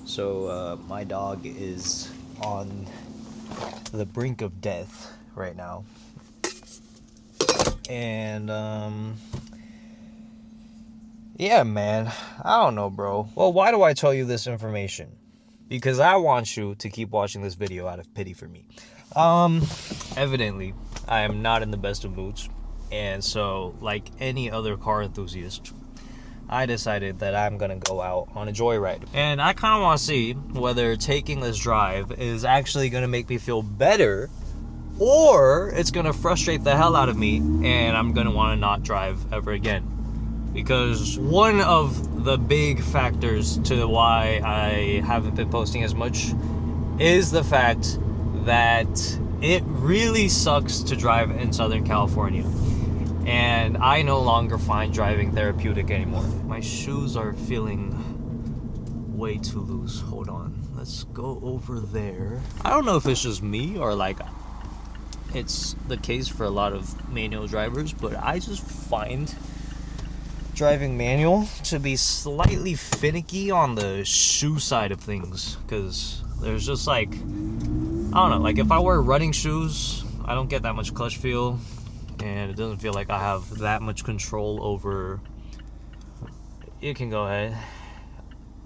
So my dog is on the brink of death right now. And yeah, man, I don't know, bro. Well, why do I tell you this information? Because I want you to keep watching this video out of pity for me. Evidently, I am not in the best of moods. And so, like any other car enthusiast, I decided that I'm gonna go out on a joyride. And I kind of want to see whether taking this drive is actually gonna make me feel better, or it's gonna frustrate the hell out of me and I'm gonna want to not drive ever again. Because one of the big factors to why I haven't been posting as much is the fact that it really sucks to drive in Southern California. And I no longer find driving therapeutic anymore. My shoes are feeling way too loose. Hold on. Let's go over there. I don't know if it's just me or like it's the case for a lot of manual drivers, but I just find driving manual to be slightly finicky on the shoe side of things. Because there's just like, I don't know, like if I wear running shoes, I don't get that much clutch feel. And it doesn't feel like I have that much control over. You can go ahead.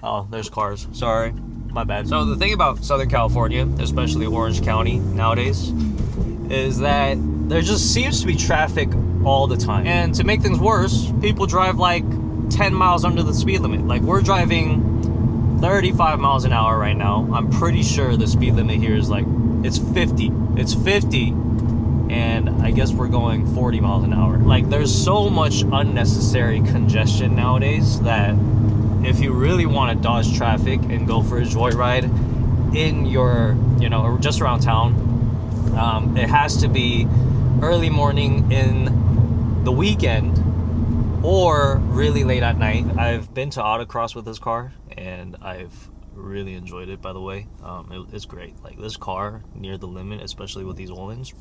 Oh, there's cars. Sorry, my bad. So the thing about Southern California, especially Orange County nowadays, is that there just seems to be traffic all the time. And to make things worse, people drive like 10 miles under the speed limit. Like we're driving 35 miles an hour right now. I'm pretty sure the speed limit here is like, it's 50. It's 50. And I guess we're going 40 miles an hour. Like there's so much unnecessary congestion nowadays that if you really want to dodge traffic and go for a joyride in your, or just around town, it has to be early morning in the weekend or really late at night. I've been to autocross with this car and I've really enjoyed it, by the way. It's great. Like this car near the limit, especially with these Olins,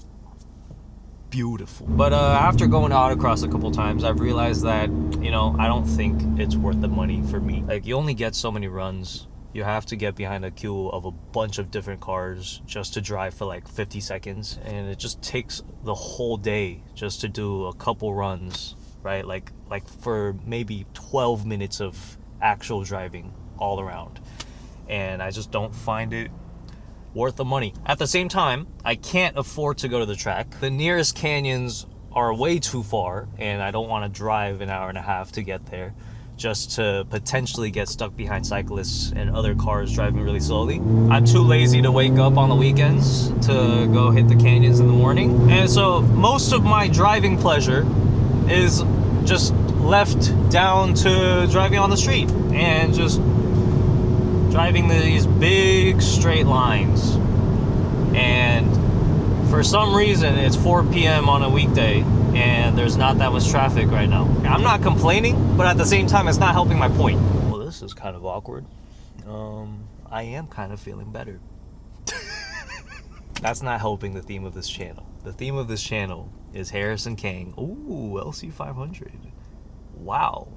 beautiful. But after going to autocross a couple times, I've realized that, I don't think it's worth the money for me. Like you only get so many runs. You have to get behind a queue of a bunch of different cars just to drive for like 50 seconds. And it just takes the whole day just to do a couple runs, right? Like for maybe 12 minutes of actual driving all around. And I just don't find it worth the money. At the same time, I can't afford to go to the track. The nearest canyons are way too far, and I don't want to drive an hour and a half to get there just to potentially get stuck behind cyclists and other cars driving really slowly. I'm too lazy to wake up on the weekends to go hit the canyons in the morning. And so most of my driving pleasure is just left down to driving on the street and just driving these big straight lines. And for some reason it's 4 p.m. on a weekday and there's not that much traffic right now. I'm not complaining, but at the same time it's not helping my point. Well, this is kind of awkward. I am kind of feeling better. That's not helping the theme of this channel. The theme of this channel is Harrison Kang. Ooh, LC500. Wow,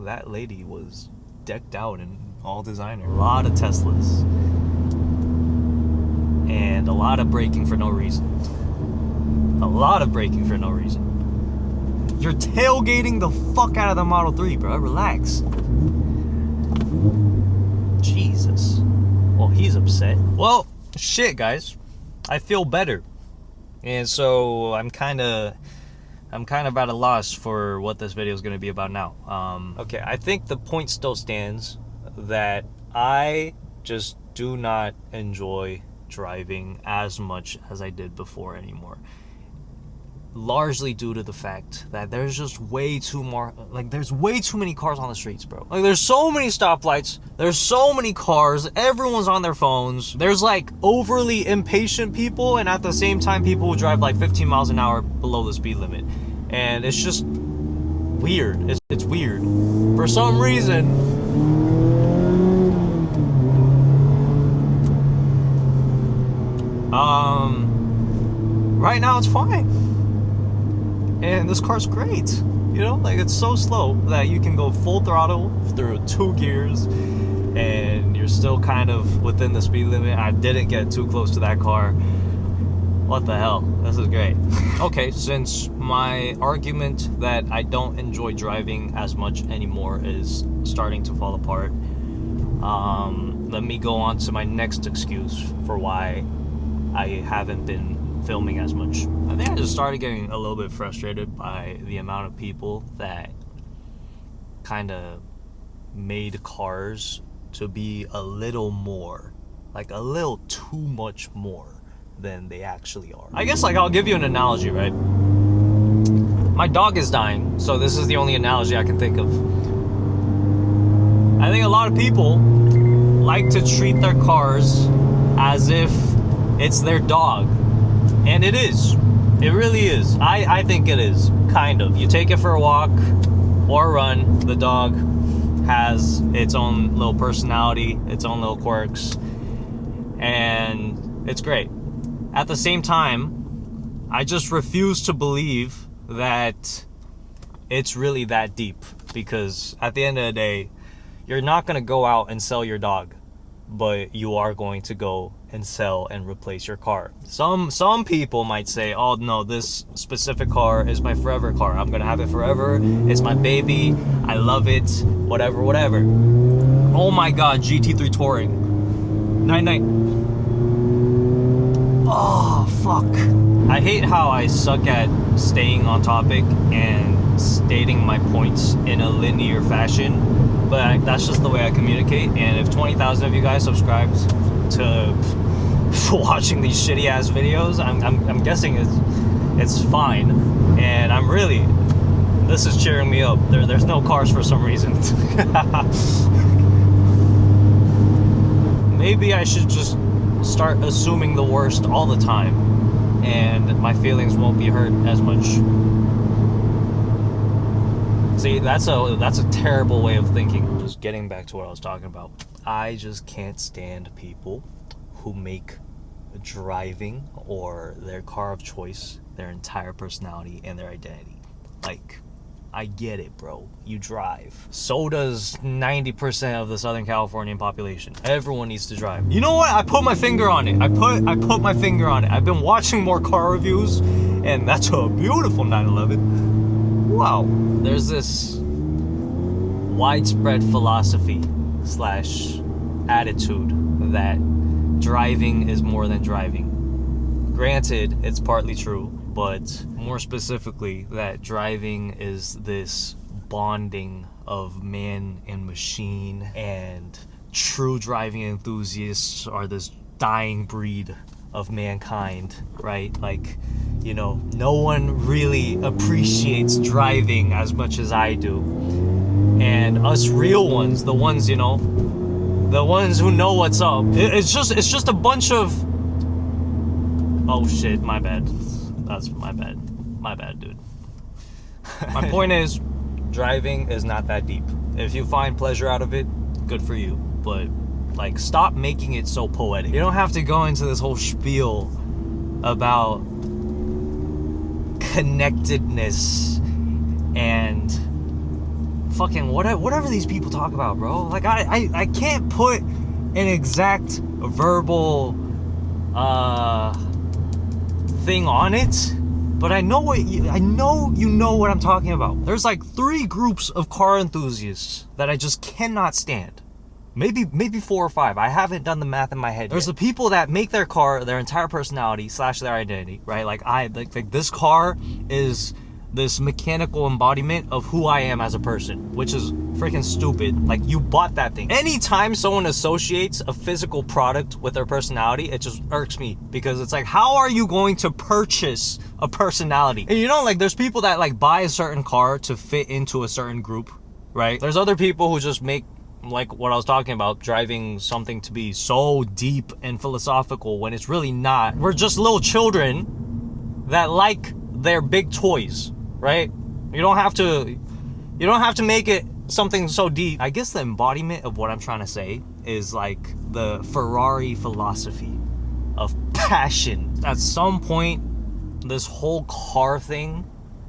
that lady was decked out in all designer. A lot of Teslas and a lot of braking for no reason. A lot of braking for no reason. You're tailgating the fuck out of the Model 3, bro. Relax. Jesus. Well, he's upset. Well, shit, guys. I feel better. And so I'm kind of at a loss for what this video is going to be about now. Okay, I think the point still stands that I just do not enjoy driving as much as I did before anymore. Largely due to the fact that there's just there's way too many cars on the streets, bro. Like there's so many stoplights, there's so many cars, everyone's on their phones. There's like overly impatient people and at the same time people who drive like 15 miles an hour below the speed limit. And it's just weird. It's weird. For some reason, right now it's fine. And this car's great. Like it's so slow that you can go full throttle through 2 gears and you're still kind of within the speed limit. I didn't get too close to that car. What the hell? This is great. Okay, since my argument that I don't enjoy driving as much anymore is starting to fall apart, let me go on to my next excuse for why I haven't been filming as much. I think I just started getting a little bit frustrated by the amount of people that kind of made cars to be a little more, like a little too much more than they actually are. I guess, like, I'll give you an analogy, right? My dog is dying, so this is the only analogy I can think of. I think a lot of people like to treat their cars as if it's their dog. And it is. It really is. I think it is, kind of. You take it for a walk or a run, the dog has its own little personality, its own little quirks, and it's great. At the same time, I just refuse to believe that it's really that deep, because at the end of the day, you're not going to go out and sell your dog, but you are going to go and sell and replace your car. Some people might say, oh no, this specific car is my forever car. I'm going to have it forever. It's my baby. I love it. Whatever. Oh my God, GT3 Touring. Night. Oh, fuck. I hate how I suck at staying on topic and stating my points in a linear fashion, but that's just the way I communicate. And if 20,000 of you guys subscribed to watching these shitty ass videos, I'm guessing it's fine. And I'm really, this is cheering me up. There's no cars for some reason. Maybe I should just start assuming the worst all the time, and my feelings won't be hurt as much. See, that's a terrible way of thinking. Just getting back to what I was talking about, I just can't stand people who make driving or their car of choice their entire personality and their identity. Like, I get it, bro. You drive. So does 90% of the Southern Californian population. Everyone needs to drive. You know what? I put my finger on it. I put my finger on it. I've been watching more car reviews, and that's a beautiful 911. Wow. There's this widespread philosophy / attitude that driving is more than driving. Granted, it's partly true, but more specifically, that driving is this bonding of man and machine, and true driving enthusiasts are this dying breed of mankind, right? Like, you know, no one really appreciates driving as much as I do. And us real ones, the ones, you know, the ones who know what's up, it's just a bunch of, oh shit, my bad. That's my bad. My bad, dude. My point is, driving is not that deep. If you find pleasure out of it, good for you. But, like, stop making it so poetic. You don't have to go into this whole spiel about connectedness and fucking whatever these people talk about, bro. Like, I can't put an exact verbal thing on it, but I know you know what I'm talking about. There's like 3 groups of car enthusiasts that I just cannot stand. Maybe 4 or 5. I haven't done the math in my head. There's the people that make their car their entire personality / their identity, right? Like this car is this mechanical embodiment of who I am as a person, which is freaking stupid. Like, you bought that thing. Anytime someone associates a physical product with their personality, it just irks me, because it's like, how are you going to purchase a personality? And you know, like, there's people that like buy a certain car to fit into a certain group, right? There's other people who just make, like what I was talking about, driving something to be so deep and philosophical when it's really not. We're just little children that like their big toys, right? You don't have to make it something so deep. I guess the embodiment of what I'm trying to say is like the Ferrari philosophy of passion. At some point, this whole car thing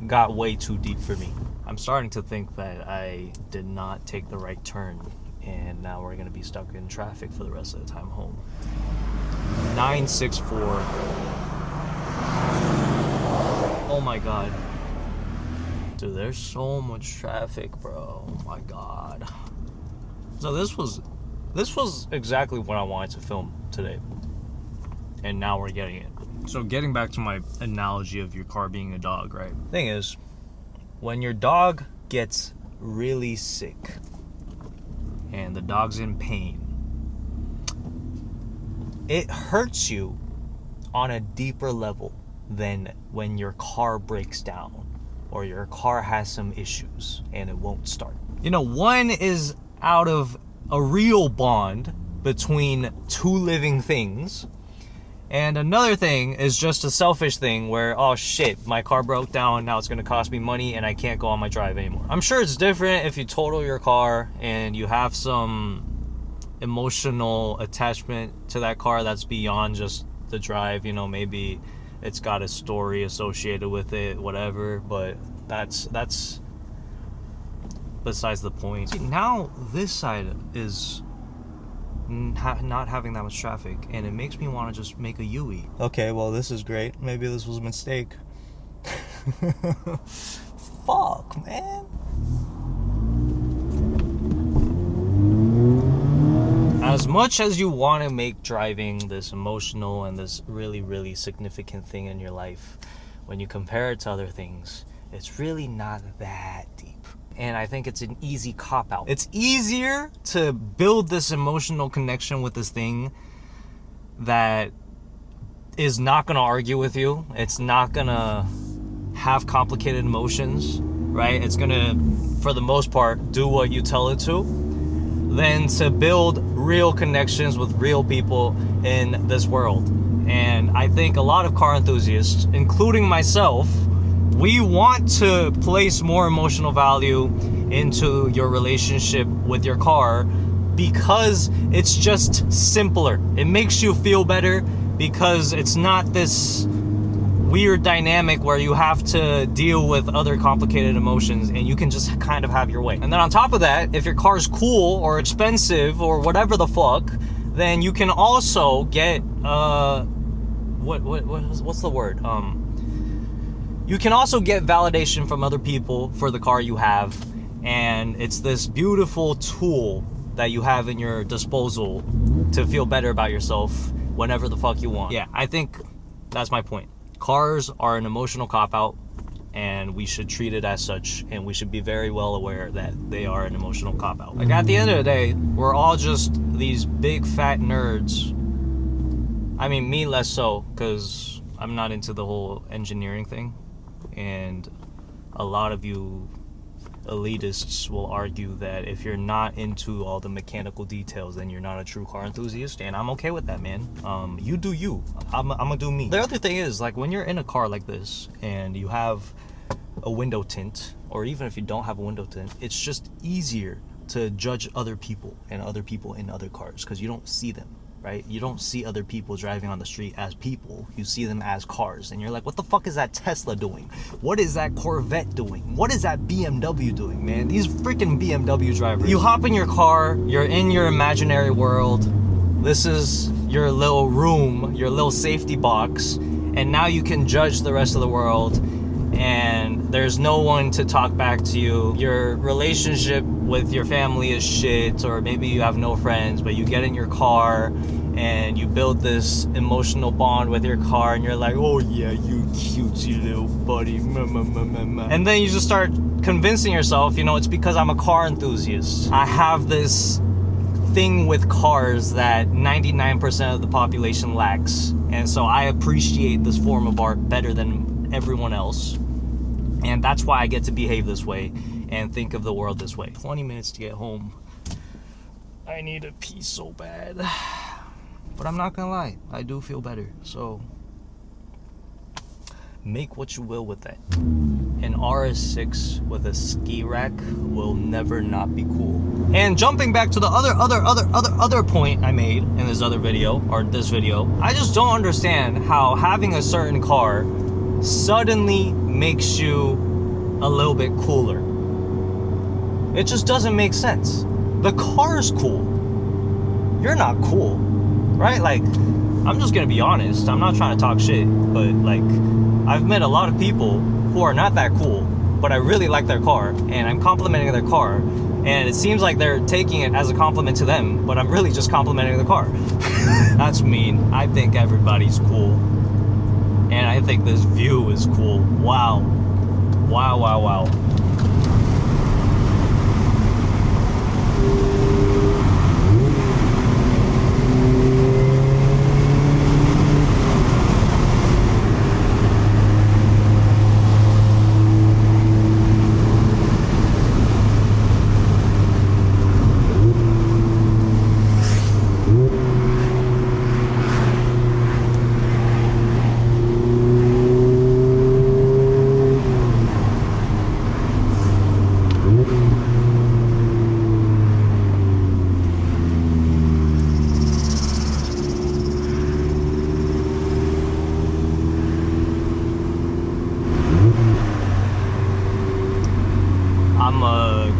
got way too deep for me. I'm starting to think that I did not take the right turn and now we're gonna be stuck in traffic for the rest of the time home. 964. Oh my god. Dude, there's so much traffic, bro. Oh my god. So this was exactly what I wanted to film today. And now we're getting it. So getting back to my analogy of your car being a dog, right? Thing is, when your dog gets really sick and the dog's in pain, it hurts you on a deeper level than when your car breaks down or your car has some issues and it won't start. You know, one is out of a real bond between two living things, and another thing is just a selfish thing where, oh shit, my car broke down, now it's gonna cost me money and I can't go on my drive anymore. I'm sure it's different if you total your car and you have some emotional attachment to that car that's beyond just the drive. You know, maybe it's got a story associated with it, whatever, but that's besides the point. See, now this side is not having that much traffic, and it makes me want to just make a U-E. Okay, well, this is great. Maybe this was a mistake. Fuck, man. As much as you want to make driving this emotional and this really, really significant thing in your life, when you compare it to other things, it's really not that deep. And I think it's an easy cop-out. It's easier to build this emotional connection with this thing that is not going to argue with you. It's not going to have complicated emotions, right? It's going to, for the most part, do what you tell it to. Than to build real connections with real people in this world. And I think a lot of car enthusiasts, including myself, we want to place more emotional value into your relationship with your car because it's just simpler. It makes you feel better because it's not this weird dynamic where you have to deal with other complicated emotions, and you can just kind of have your way. And then on top of that, if your car's cool or expensive or whatever the fuck, then you can also get what's the word? You can also get validation from other people for the car you have, and it's this beautiful tool that you have in your disposal to feel better about yourself whenever the fuck you want. Yeah, I think that's my point. Cars are an emotional cop-out, and we should treat it as such, and we should be very well aware that they are an emotional cop-out. Like, at the end of the day, we're all just these big fat nerds. I mean, me less so, because I'm not into the whole engineering thing, and a lot of you elitists will argue that if you're not into all the mechanical details, then you're not a true car enthusiast, and I'm okay with that, man. You do you. I'm gonna do me. The other thing is, like, when you're in a car like this and you have a window tint, or even if you don't have a window tint, it's just easier to judge other people and other people in other cars because you don't see them, right? You don't see other people driving on the street as people. You see them as cars, and you're like, what the fuck is that Tesla doing? What is that Corvette doing? What is that BMW doing, man? These freaking BMW drivers. You hop in your car, you're in your imaginary world. This is your little room, your little safety box, and now you can judge the rest of the world, and there's no one to talk back to you. Your relationship with your family is shit, or maybe you have no friends, but you get in your car and you build this emotional bond with your car, and you're like, oh yeah, you cutesy little buddy. And then you just start convincing yourself, you know, it's because I'm a car enthusiast. I have this thing with cars that 99% of the population lacks, and so I appreciate this form of art better than everyone else, and that's why I get to behave this way and think of the world this way. 20 minutes to get home. I need a pee so bad, but I'm not gonna lie, I do feel better, so make what you will with that. An RS6 with a ski rack will never not be cool. And jumping back to the other point I made in this other video, or this video, I just don't understand how having a certain car suddenly makes you a little bit cooler. It just doesn't make sense. The car is cool. You're not cool, right? Like, I'm just gonna be honest. I'm not trying to talk shit, but like, I've met a lot of people who are not that cool, but I really like their car, and I'm complimenting their car, and it seems like they're taking it as a compliment to them, but I'm really just complimenting the car. That's mean. I think everybody's cool, and I think this view is cool. Wow. Wow, wow, wow.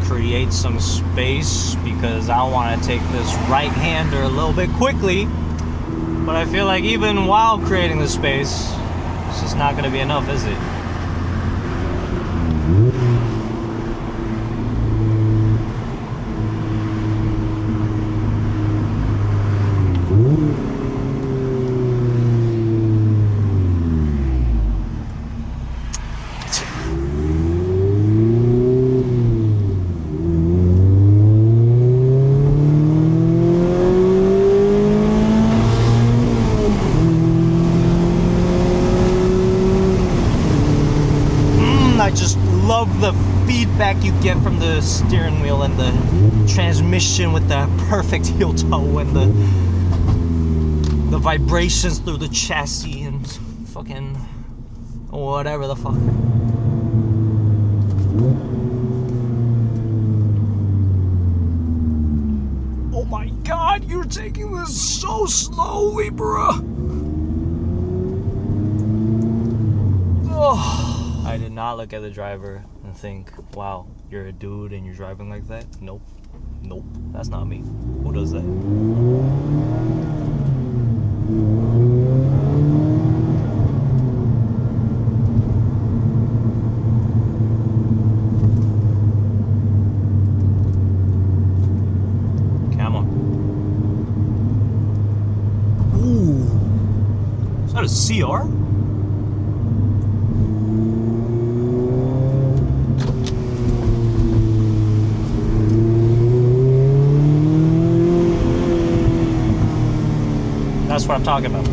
Create some space because I want to take this right-hander a little bit quickly, but I feel like even while creating the space, it's just not going to be enough, is it? I just love the feedback you get from the steering wheel and the transmission with the perfect heel toe and the vibrations through the chassis and fucking whatever the fuck. Oh my god, you're taking this so slowly, bruh. Oh. I did not look at the driver and think, wow, you're a dude and you're driving like that. Nope. Nope. That's not me. Who does that? Come on. Ooh. Is that a CR? That's what I'm talking about.